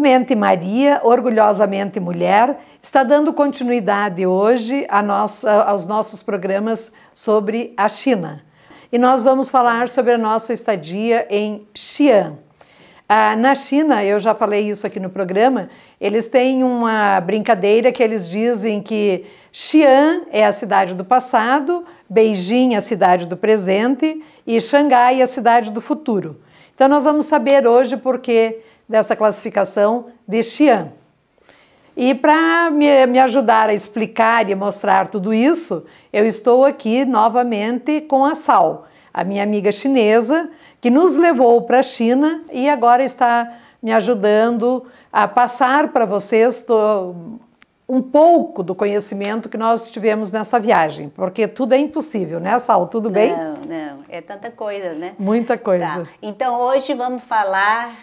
Plenamente Maria, orgulhosamente mulher, está dando continuidade hoje aos nossos programas sobre a China. E nós vamos falar sobre a nossa estadia em Xi'an. Na China, eu já falei isso aqui no programa, eles têm uma brincadeira que eles dizem que Xi'an é a cidade do passado, Beijing a cidade do presente e Xangai a cidade do futuro. Então nós vamos saber hoje por que dessa classificação de Xi'an. E para me ajudar a explicar e mostrar tudo isso, eu estou aqui novamente com a Sal, a minha amiga chinesa, que nos levou para a China e agora está me ajudando a passar para vocês um pouco do conhecimento que nós tivemos nessa viagem, porque tudo é impossível, né, Sal? Tudo bem? Não, é tanta coisa, né? Muita coisa. Tá. Então, hoje vamos falar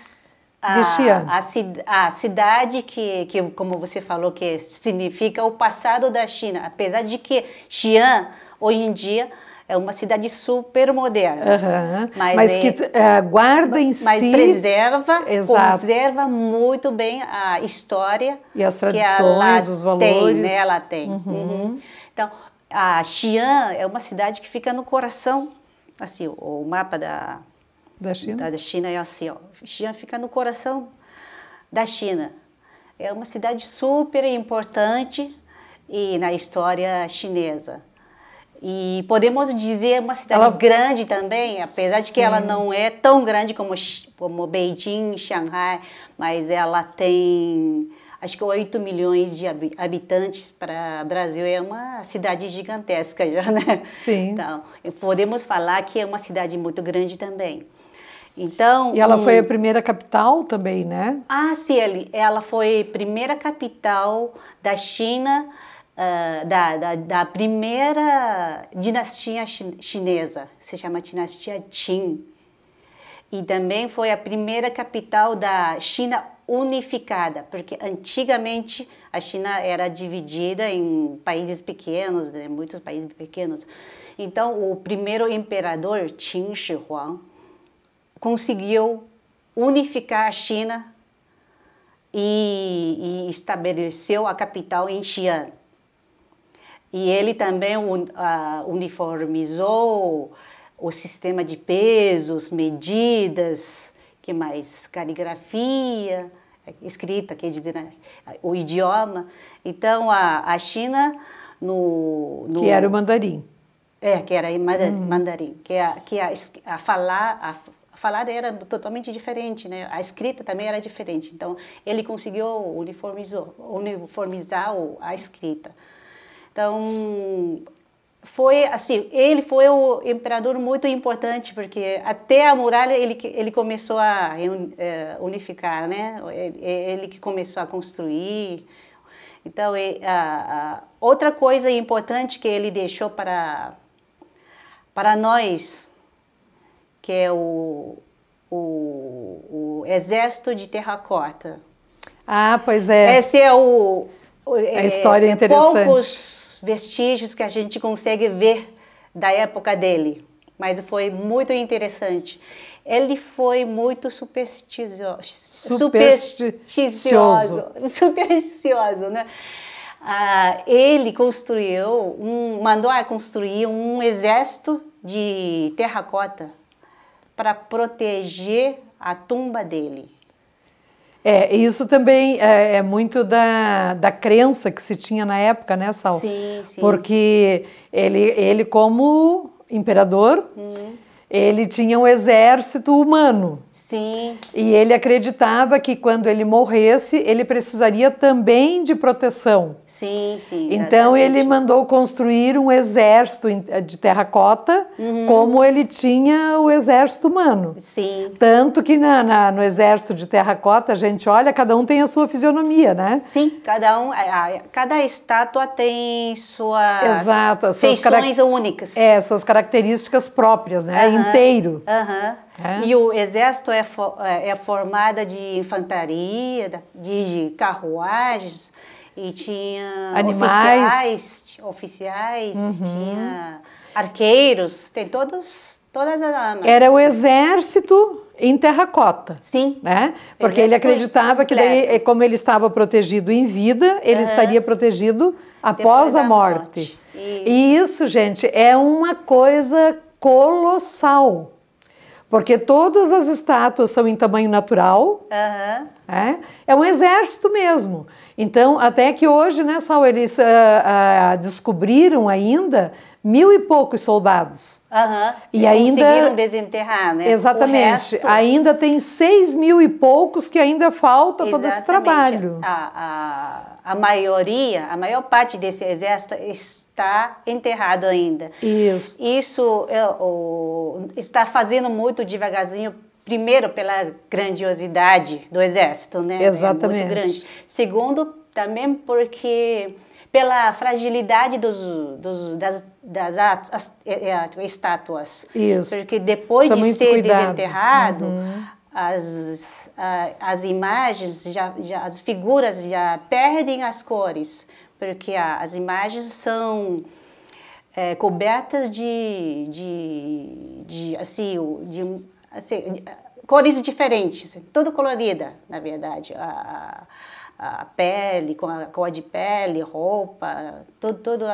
a cidade que, como você falou, que significa o passado da China, apesar de que Xi'an, hoje em dia, é uma cidade super moderna, mas que guarda em si... Mas conserva muito bem a história e as tradições, os valores. Tem, né? Ela tem. Então, a Xi'an é uma cidade que fica no coração, assim, o mapa da China é assim, ó. Xi'an fica no coração da China. É uma cidade super importante na história chinesa. E podemos dizer uma cidade grande também, apesar de que ela não é tão grande como Beijing, Shanghai, mas ela tem, acho que 8 milhões de habitantes. Para o Brasil é uma cidade gigantesca já, né? Sim. Então, podemos falar que é uma cidade muito grande também. Então, e ela foi a primeira capital também, né? Sim, ela foi a primeira capital da China, da primeira dinastia chinesa, se chama dinastia Qin. E também foi a primeira capital da China unificada, porque antigamente a China era dividida em países pequenos, né, muitos países pequenos. Então, o primeiro imperador, Qin Shi Huang, conseguiu unificar a China e estabeleceu a capital em Xi'an. E ele também uniformizou o sistema de pesos, medidas, que mais? Caligrafia, escrita, quer dizer, né? O idioma. Então, a China... que era o mandarim. Que era mandarim. A falar era totalmente diferente, né? A escrita também era diferente. Então, ele conseguiu uniformizar a escrita. Então, ele foi o imperador muito importante, porque até a muralha ele começou a unificar, né? Ele que começou a construir. Então, outra coisa importante que ele deixou para nós, que é o exército de terracota. Pois é. Esse é a história interessante. Poucos vestígios que a gente consegue ver da época dele, mas foi muito interessante. Ele foi muito supersticioso, né? Ele mandou construir um exército de terracota para proteger a tumba dele. Isso também é muito da crença que se tinha na época, né, Sal? Sim. Porque ele como imperador, ele tinha um exército humano. Sim. E ele acreditava que quando ele morresse, ele precisaria também de proteção. Sim. Então ele mandou construir um exército de terracota, como ele tinha o exército humano. Sim. Tanto que no exército de terracota, a gente olha, cada um tem a sua fisionomia, né? Sim, cada estátua tem suas feições únicas. Suas características próprias, né? Inteiro. E o exército é formado de infantaria, de carruagens, e tinha oficiais, tinha arqueiros, tem todas as armas. Era o exército em terracota. Sim. Né? Porque ele acreditava que daí, como ele estava protegido em vida, ele estaria protegido após a morte. E isso, gente, é uma coisa colossal. Porque todas as estátuas são em tamanho natural. É um exército mesmo. Então, até que hoje, né, Sal, eles descobriram ainda 1000 e poucos soldados. E ainda conseguiram desenterrar, né? Exatamente. Resto... Ainda tem 6.000 e poucos que ainda falta todo esse trabalho. A maioria, a maior parte desse exército está enterrado ainda. Isso está fazendo muito devagarzinho. Primeiro, pela grandiosidade do exército, né? Exatamente. É muito grande. Segundo, também porque pela fragilidade das estátuas. Isso. Porque depois de ser desenterrado, as imagens, as figuras já perdem as cores, porque as imagens são cobertas de cores diferentes, tudo colorida, na verdade. A pele, com a cor de pele, roupa, tudo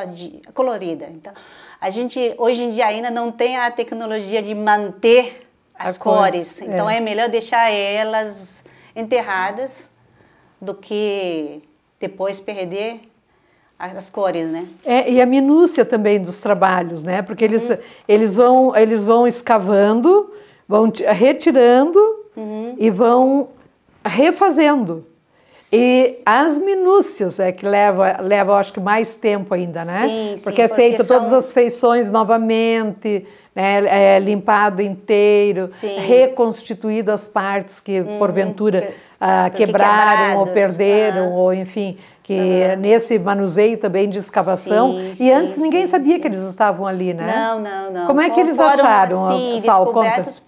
colorida. Então, a gente hoje em dia ainda não tem a tecnologia de manter as cores. Então, é melhor deixar elas enterradas do que depois perder as cores, né? E a minúcia também dos trabalhos, né? Porque eles vão escavando, vão retirando e vão refazendo. E as minúcias é que leva, acho que mais tempo ainda, né? Sim, porque é feito todas as feições novamente, né? Limpado inteiro, reconstituído as partes que porventura quebraram ou perderam, ou enfim, que nesse manuseio também de escavação. Antes ninguém sabia que eles estavam ali, né? Não. Como é que eles acharam? Descobertos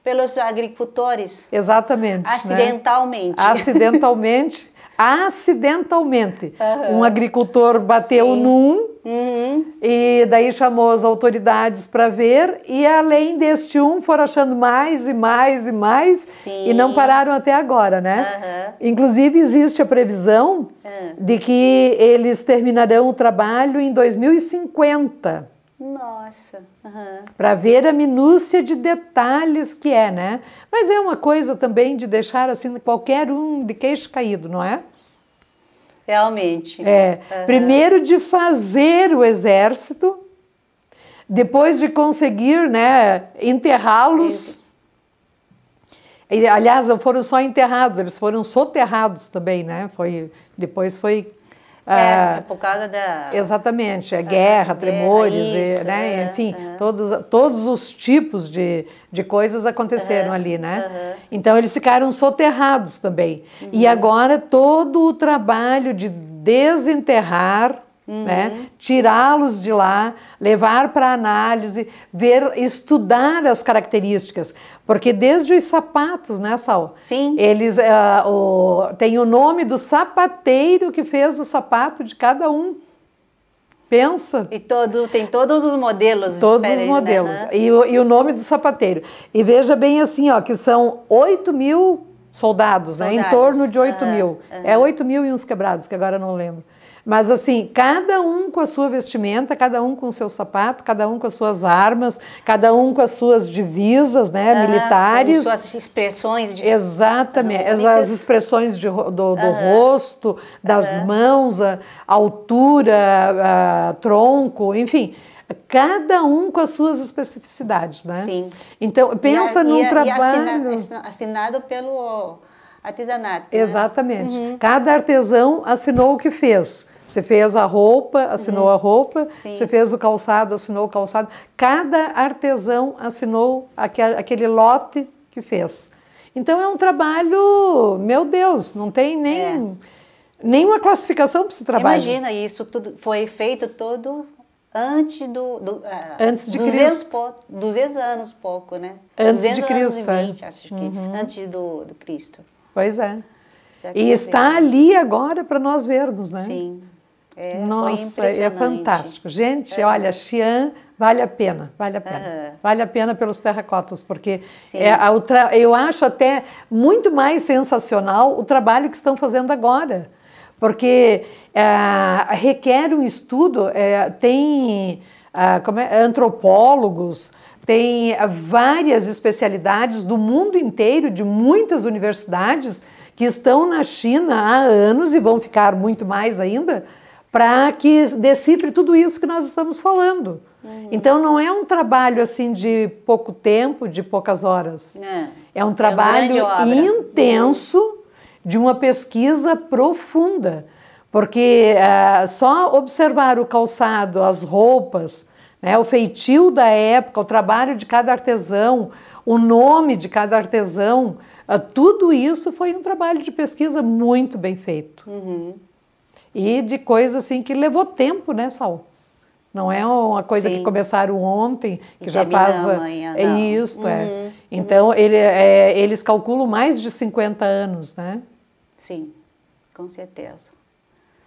pelos agricultores. Exatamente. Acidentalmente. Né? Acidentalmente. Um agricultor bateu num e daí chamou as autoridades para ver, e além deste foram achando mais e mais e mais e não pararam até agora, né? Inclusive existe a previsão de que eles terminarão o trabalho em 2050. Nossa! Para ver a minúcia de detalhes que né? Mas é uma coisa também de deixar assim qualquer de queixo caído, não é? Realmente. Primeiro de fazer o exército, depois de conseguir, né, enterrá-los. Aliás, não foram só enterrados, eles foram soterrados também, né? Depois foi... por causa da... Exatamente, guerra, tremores, né? Enfim, todos os tipos de coisas aconteceram ali, né? Então, eles ficaram soterrados também. E agora, todo o trabalho de desenterrar, né? Tirá-los de lá, levar para análise, estudar as características, porque desde os sapatos, né, Sal? Sim. Eles tem o nome do sapateiro que fez o sapato de cada um. Pensa. E tem todos os modelos. Todos os modelos. Né? E o nome do sapateiro. E veja bem assim, que são 8.000 soldados, né? Em torno de 8.000. 8.000 e uns quebrados, que agora eu não lembro. Mas assim, cada um com a sua vestimenta, cada um com o seu sapato, cada um com as suas armas, cada um com as suas divisas, né, militares. Com suas expressões. Exatamente, as expressões do rosto, das mãos, a altura, tronco, enfim. Cada um com as suas especificidades, né? Sim. Então, pensa num trabalho... assinado pelo artesanato. Exatamente. Né? Cada artesão assinou o que fez. Você fez a roupa, assinou a roupa. Sim. Você fez o calçado, assinou o calçado. Cada artesão assinou aquele lote que fez. Então, é um trabalho, meu Deus, não tem nenhuma classificação para esse trabalho. Imagina, isso tudo foi feito todo antes antes de Cristo. 200 anos, pouco, né? Antes de Cristo. 220, acho que, antes do Cristo. Pois é. E está ali agora para nós vermos, né? Sim. Nossa, é fantástico. Gente, olha, Xi'an vale a pena, vale a pena. Vale a pena pelos terracotas, porque eu acho até muito mais sensacional o trabalho que estão fazendo agora, porque requer um estudo, tem antropólogos, tem várias especialidades do mundo inteiro, de muitas universidades, que estão na China há anos e vão ficar muito mais ainda, para que decifre tudo isso que nós estamos falando. Então, não é um trabalho assim de pouco tempo, de poucas horas. É um trabalho intenso, de uma pesquisa profunda. Porque só observar o calçado, as roupas, né, o feitio da época, o trabalho de cada artesão, o nome de cada artesão, tudo isso foi um trabalho de pesquisa muito bem feito. E de coisa assim que levou tempo, né, Saul? Não é uma coisa que começaram ontem, que já faz... amanhã, não. Isso, Então, eles calculam mais de 50 anos, né? Sim, com certeza.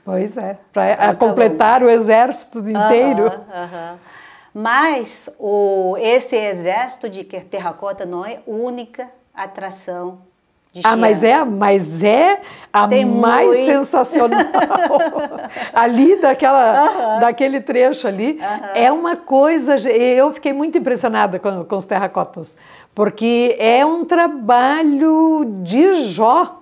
Pois é, para completar o exército inteiro. Mas esse exército de terracota não é a única atração de Xi'an. Mas é a mais sensacional. Ali, daquele trecho ali, é uma coisa... Eu fiquei muito impressionada com os terracotas, porque é um trabalho de Jó.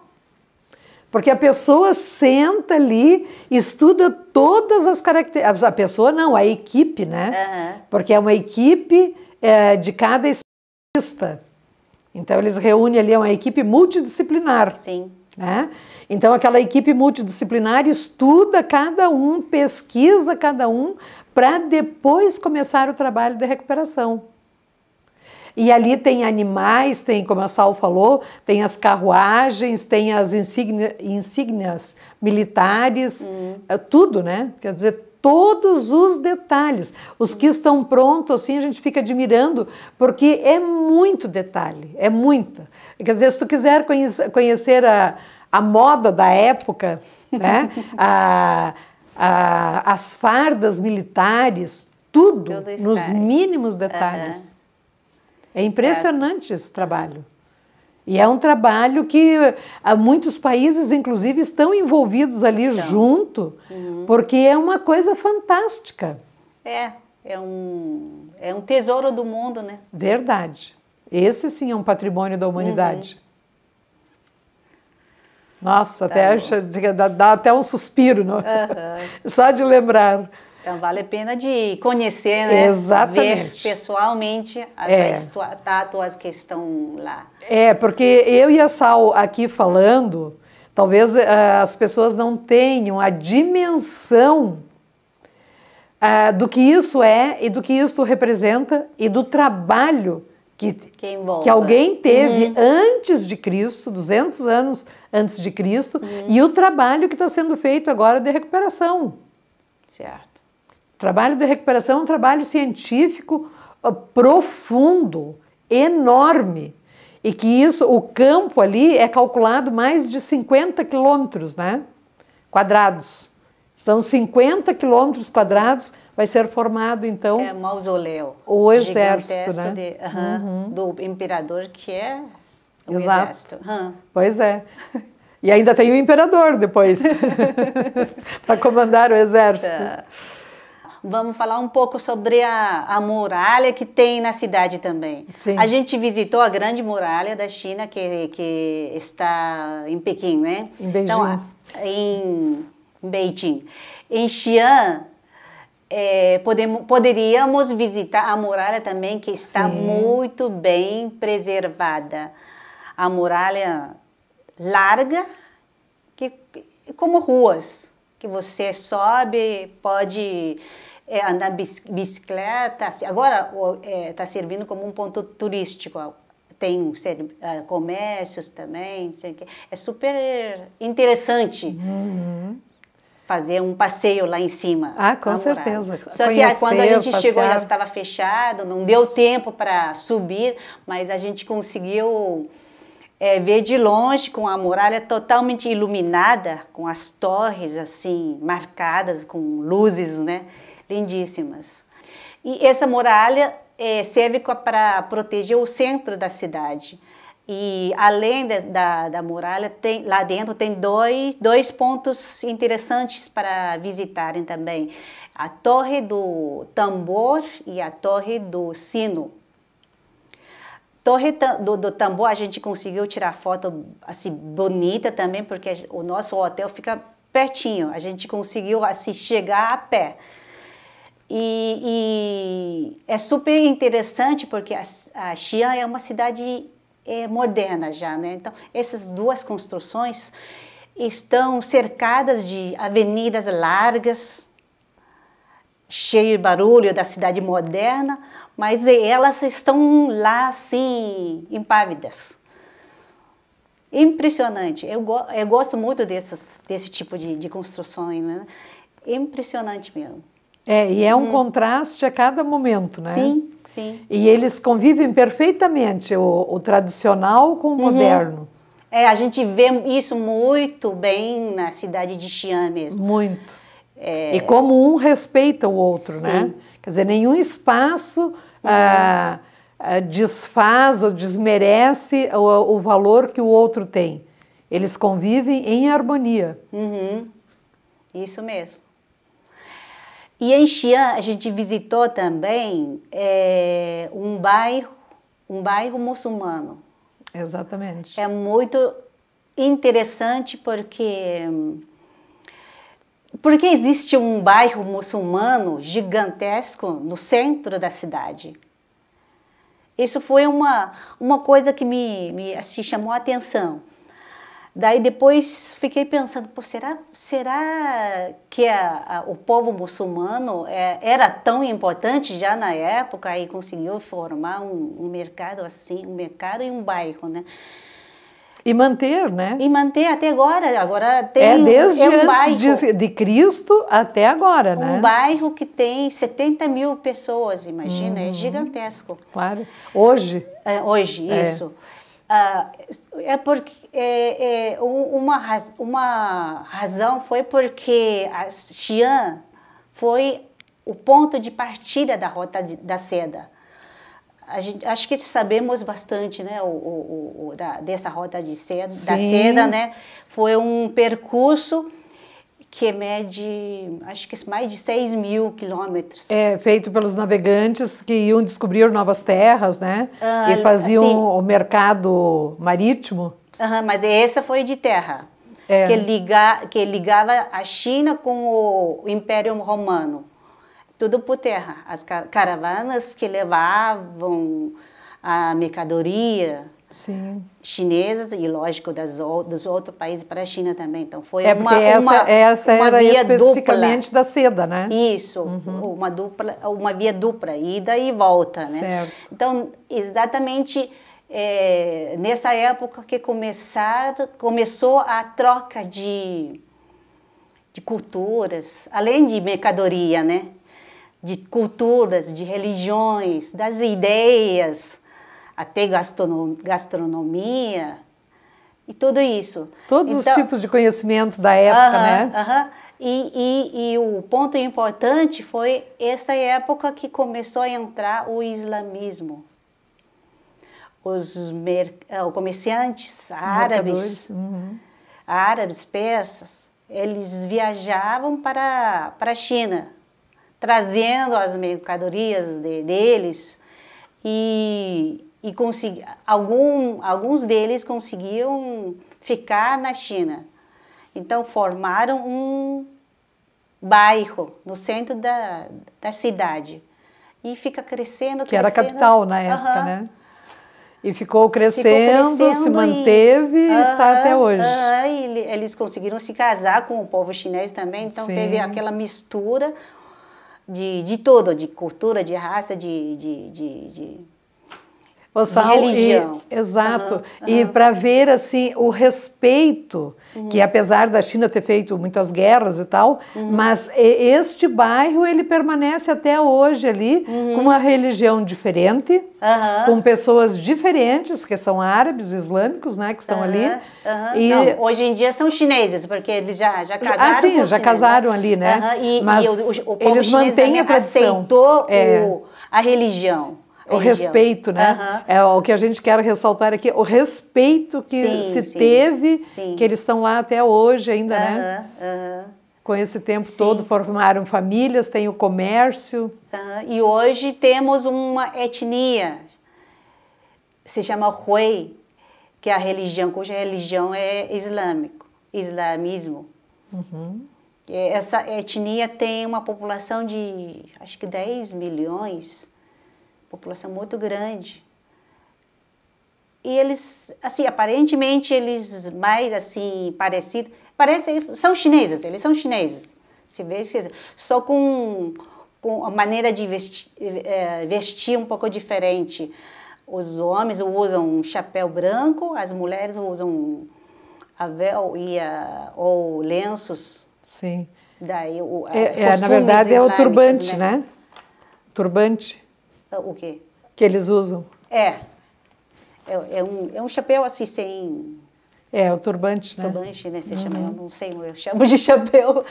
Porque a pessoa senta ali, estuda todas as características. A pessoa não, a equipe, né? Porque é uma equipe de cada especialista. Então, eles reúnem ali uma equipe multidisciplinar. Sim. Né? Então, aquela equipe multidisciplinar estuda cada um, pesquisa cada um, para depois começar o trabalho de recuperação. E ali tem animais, tem, como a Sal falou, tem as carruagens, tem as insígnias militares, tudo, né? Quer dizer, todos os detalhes. Os que estão prontos, assim, a gente fica admirando, porque é muito detalhe, é muita. Quer dizer, se tu quiser conhecer a moda da época, né? As fardas militares, tudo nos mínimos detalhes. É impressionante esse trabalho. E é um trabalho que muitos países, inclusive, estão envolvidos ali junto, porque é uma coisa fantástica. É um tesouro do mundo, né? Verdade. Esse sim é um patrimônio da humanidade. Nossa, dá até um suspiro, não? Só de lembrar. Então, vale a pena de conhecer, né? Exatamente. Ver pessoalmente as estátuas que estão lá. Porque eu e a Sal aqui falando, talvez as pessoas não tenham a dimensão do que isso é e do que isso representa e do trabalho que alguém teve antes de Cristo, 200 anos antes de Cristo, e o trabalho que está sendo feito agora de recuperação. Certo. O trabalho de recuperação é um trabalho científico profundo, enorme, e que o campo ali é calculado mais de 50 quilômetros, né, quadrados. Então, 50 quilômetros quadrados vai ser formado, então... mausoléu. O exército, né? Do imperador, que é o exército. Pois é. E ainda tem o imperador depois, para comandar o exército. Vamos falar um pouco sobre a muralha que tem na cidade também. Sim. A gente visitou a grande muralha da China, que está em Pequim, né? Em Beijing. Então, em Beijing. Em Xi'an, poderíamos visitar a muralha também, que está muito bem preservada. A muralha larga, como ruas, que você sobe, pode andar bicicleta. Agora está servindo como um ponto turístico. Tem comércios também. É super interessante fazer um passeio lá em cima. Com certeza. Só que quando a gente chegou já estava fechado, não deu tempo para subir, mas a gente conseguiu ver de longe com a muralha totalmente iluminada, com as torres assim marcadas com luzes, né, lindíssimas. E essa muralha serve para proteger o centro da cidade. E além da muralha, lá dentro tem dois pontos interessantes para visitarem também. A Torre do Tambor e a Torre do Sino. Torre do Tambor, a gente conseguiu tirar foto assim, bonita também, porque o nosso hotel fica pertinho. A gente conseguiu assim, chegar a pé. E é super interessante, porque a Xi'an é uma cidade moderna já, né? Então, essas duas construções estão cercadas de avenidas largas, cheio de barulho da cidade moderna, mas elas estão lá, assim, impávidas. Impressionante. Eu gosto muito desse tipo de construções, né? Impressionante mesmo. E é um contraste a cada momento, né? Sim, sim. E eles convivem perfeitamente, o tradicional com o moderno. A gente vê isso muito bem na cidade de Xi'an mesmo. Muito. E como um respeita o outro, sim. né? Quer dizer, nenhum espaço desfaz ou desmerece o valor que o outro tem. Eles convivem em harmonia. Isso mesmo. E em Xi'an a gente visitou também um bairro muçulmano. Exatamente. É muito interessante porque existe um bairro muçulmano gigantesco no centro da cidade. Isso foi uma coisa que me assim, chamou a atenção. Daí depois fiquei pensando, será que o povo muçulmano era tão importante já na época e conseguiu formar um mercado assim, um mercado e um bairro, né? E manter, né? E manter até agora. Agora tem desde um antes bairro de Cristo até agora, né? Um bairro que tem 70 mil pessoas, imagina, é gigantesco. Claro. Hoje? Hoje, isso. Porque uma razão foi porque a Xi'an foi o ponto de partida da Rota da Seda. Acho que sabemos bastante, né, dessa Rota de Seda, da Seda, né? Foi um percurso que mede, acho que mais de 6 mil quilômetros. Feito pelos navegantes que iam descobrir novas terras, né? E faziam o mercado marítimo. Mas essa foi de terra, que ligava a China com o Império Romano. Tudo por terra. As caravanas que levavam a mercadoria chinesas e, lógico, dos outros países para a China também. Então, foi essa era via especificamente dupla. Da seda, né? Isso, uma via dupla, ida e volta, né? Certo. Então, exatamente nessa época que começou a troca de culturas, além de mercadoria, né? De culturas, de religiões, das ideias, até gastronomia e tudo isso. Todos os tipos de conhecimento da época, né? E o ponto importante foi essa época que começou a entrar o islamismo. Os comerciantes árabes, persas, eles viajavam para a China, trazendo as mercadorias deles e alguns deles conseguiam ficar na China. Então, formaram um bairro no centro da cidade. E fica crescendo. Que era a capital na época, né? E ficou crescendo, se manteve e está até hoje. E eles conseguiram se casar com o povo chinês também. Então, teve aquela mistura de tudo, de cultura, de raça, de religião. Exato. E para ver assim o respeito, que apesar da China ter feito muitas guerras e tal, mas este bairro ele permanece até hoje ali com uma religião diferente, com pessoas diferentes, porque são árabes, islâmicos, né, que estão ali. E não, hoje em dia são chineses, porque eles já casaram com já casaram ali, né? Mas o povo eles chinês também aceitou a religião. O respeito, né? É o que a gente quer ressaltar aqui, o respeito que se teve, que eles estão lá até hoje ainda, né? Com esse tempo todo, formaram famílias, tem o comércio. E hoje temos uma etnia, se chama Hui, que é a religião, cuja religião é islamismo. Essa etnia tem uma população de, acho que 10 milhões, população muito grande. E eles, assim, aparentemente, eles mais, assim, são chineses, eles são chineses. Se vê, só com a maneira de vestir um pouco diferente. Os homens usam um chapéu branco, as mulheres usam a véu ou lenços. Sim. Daí, na verdade, é o turbante, né? Turbante. O quê? Que eles usam. É um chapéu assim sem... É, o turbante, né? Turbante, né? Você chama, eu não sei, eu chamo de chapéu.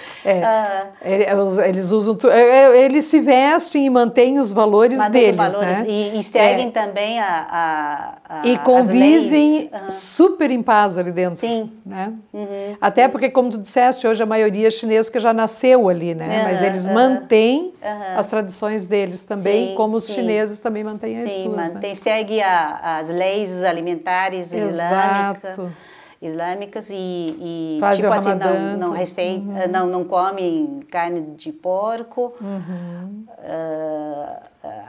Eles usam... Eles se vestem e mantêm os valores deles, né? E seguem também e convivem super em paz ali dentro. Sim. Né? Até porque, como tu disseste, hoje a maioria é chinesa que já nasceu ali, né? Mas eles mantêm as tradições deles também, como os chineses também mantêm as suas. Mantém, segue as leis alimentares islâmicas e tipo assim, não comem carne de porco.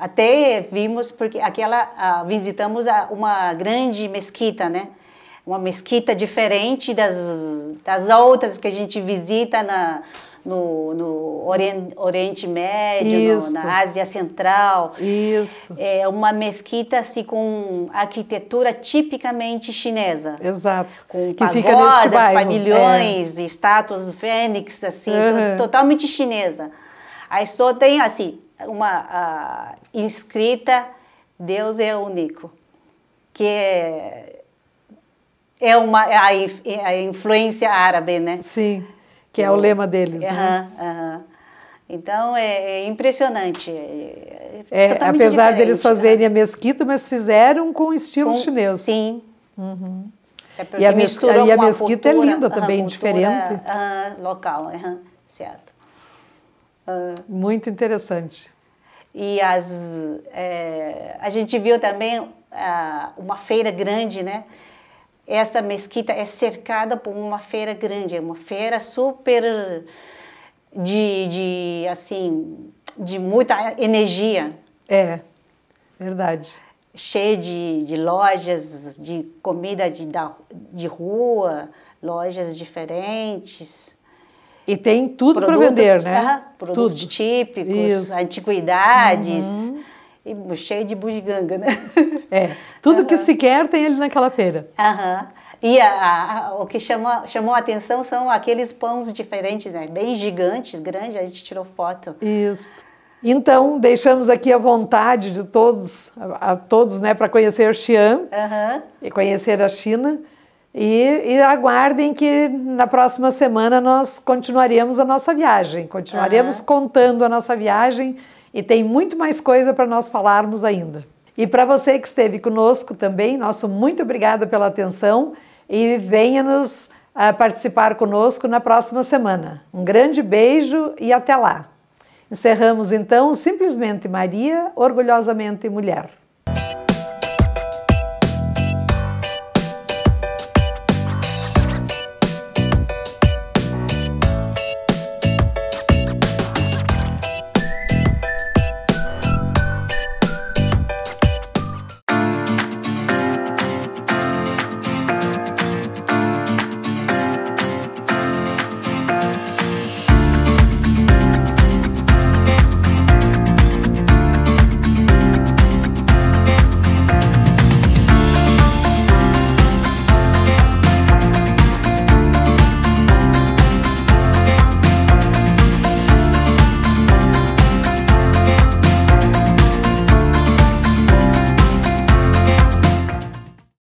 Até vimos, porque visitamos uma grande mesquita, né? Uma mesquita diferente das outras que a gente visita no Oriente Médio, na Ásia Central. É uma mesquita assim, com arquitetura tipicamente chinesa. Exato. Com pagodas, pavilhões, estátuas fênix, assim, totalmente chinesa. Aí só tem assim, uma inscrita, Deus é único, que é a influência árabe, né? Sim. Que é o lema deles, né? Então, é impressionante. Apesar deles fazerem a mesquita, mas fizeram com estilo chinês. Sim. E a mesquita é linda também, diferente. Local, certo. Muito interessante. E a gente viu também uma feira grande, né? Essa mesquita é cercada por uma feira grande, é uma feira super de muita energia. É, verdade. Cheia de lojas, de comida de rua, lojas diferentes. E tem tudo para vender, né? Produtos típicos, antiguidades. E cheio de bugiganga, né? Tudo que se quer tem ali naquela feira. E o que chamou a atenção são aqueles pães diferentes, né? Bem gigantes, grandes, a gente tirou foto. Isso. Então, deixamos aqui a vontade de a todos, né, para conhecer Xi'an e conhecer a China. E aguardem que na próxima semana nós continuaremos a nossa viagem, continuaremos contando a nossa viagem. E tem muito mais coisa para nós falarmos ainda. E para você que esteve conosco também, nosso muito obrigada pela atenção e venha-nos participar conosco na próxima semana. Um grande beijo e até lá. Encerramos então Simplesmente Maria, Orgulhosamente Mulher.